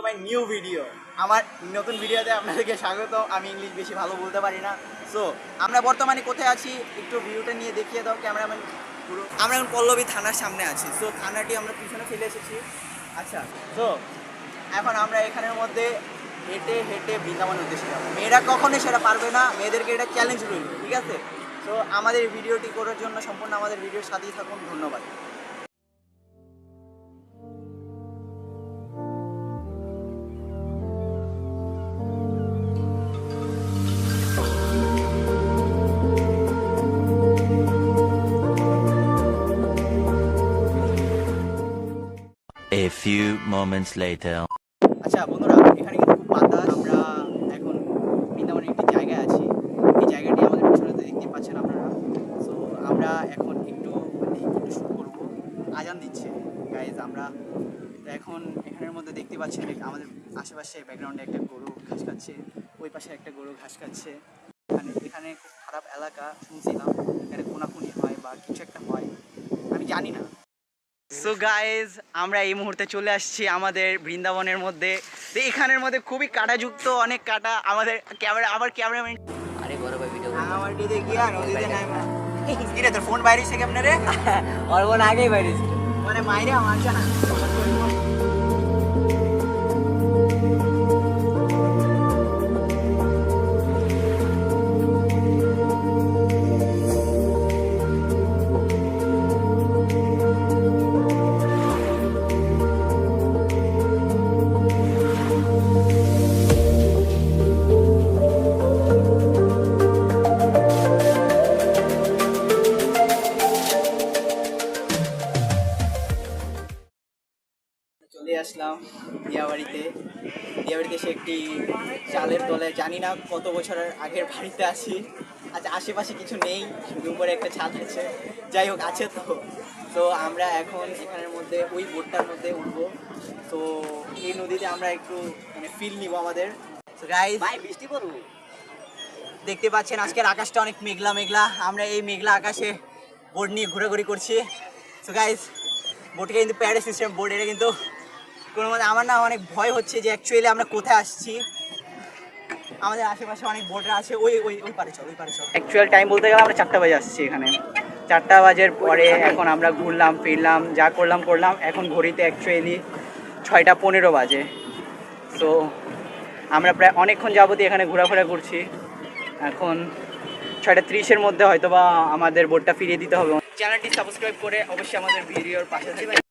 My new video. আমার নতুন ভিডিওতে আপনাদেরকে স্বাগত। আমি ইংলিশ বেশি ভালো বলতে পারি না। সো আমরা বর্তমানে কোথায় আছি একটু ভিউটা নিয়ে দেখিয়ে দাও ক্যামেরাম্যান। পুরো আমরা এখন পল্লবী থানার সামনে আছি। সো থানাটি আমরা পিছনে ফেলে এসেছি। আচ্ছা, সো এখন আমরা এখানের মধ্যে হেঁটে হেঁটে বৃন্দাবনের উদ্দেশ্যে যাবো। মেয়েরা কখনোই সেটা পারবে না, মেয়েদেরকে এটা চ্যালেঞ্জ রইল, ঠিক আছে? তো আমাদের ভিডিওটি করার জন্য সম্পূর্ণ আমাদের ভিডিওর সাথেই থাকুন। ধন্যবাদ। A few moments later. আচ্ছা বন্ধুরা, এখানে কিন্তু খুব বাতাস। আমরা এখন বৃন্দাবনের একটি জায়গায় আছি। এই জায়গাটি আমাদের পিছনে দেখতে পাচ্ছেন আপনারা। সো আমরা এখন একটু শুট করবো। আজান দিচ্ছে গাইজ। আমরা তো এখন এখানের মধ্যে দেখতে পাচ্ছেন আমাদের আশেপাশে ব্যাকগ্রাউন্ডে একটা গরু ঘাস খাচ্ছে, ওই পাশে একটা গরু ঘাস খাচ্ছে। এখানে খুব খারাপ এলাকা শুনছিলাম, এখানে খুনাখুনি হয় বা কিছু একটা হয়, আমি জানি না। সো গাইজ, আমরা এই মুহূর্তে চলে আসছি আমাদের বৃন্দাবনের মধ্যে। তো এখানের মধ্যে খুবই কাঁটাযুক্ত, অনেক কাঁটা। আমাদের ক্যামেরাম্যান আরে বড় ভাই ভিডিও আমারটিতে গিয়া নদীতে নামা। কি রে, তোর ফোন বাইরে এসে কেমনে রে? ওর বোন আগেই বাইরে ছিল। মানে মাইরে আমার জানা। চলে আসলাম দিয়াবাড়িতে। দিয়াবাড়িতে এসে একটি চালের তলায়, জানি না কত বছরের আগের বাড়িতে আছি। আচ্ছা, আশেপাশে কিছু নেই, শুধু উপরে একটা ছাদ আছে। যাই হোক, আছে তো। তো আমরা এখন এখানের মধ্যে ওই বোটটার মধ্যে উঠবো। তো এই নদীতে আমরা একটু মানে ফিল নিব আমাদের। তো গাইস, ভাই বৃষ্টি পড়বো। দেখতে পাচ্ছেন আজকের আকাশটা অনেক মেঘলা মেঘলা। আমরা এই মেঘলা আকাশে বোট নিয়ে ঘোরাঘুরি করছি। সো গাইস, বোটকে কিন্তু প্যাডেল সিস্টেম বোট, এটা কিন্তু কোনো মতে আমার না অনেক ভয় হচ্ছে যে অ্যাকচুয়ালি আমরা কোথায় আসছি। আমাদের আশেপাশে অনেক বোটরা আছে। ওই ওই ওই পারে চল, ওই পারে চল। অ্যাকচুয়াল টাইম বলতে গেলে আমরা 4টা বাজে আসছি এখানে। 4টা বাজের পরে এখন আমরা ঘুরলাম ফিরলাম, যা করলাম। এখন ঘড়িতে অ্যাকচুয়ালি 6টা 15 বাজে। সো আমরা প্রায় অনেকক্ষণ যাবতীয় এখানে ঘোরাফেরা করছি। এখন 6টা 30-এর মধ্যে হয়তো বা আমাদের বোটটা ফিরিয়ে দিতে হবে। চ্যানেলটি সাবস্ক্রাইব করে অবশ্যই আমাদের ভিডিওর পাশে থাকবেন।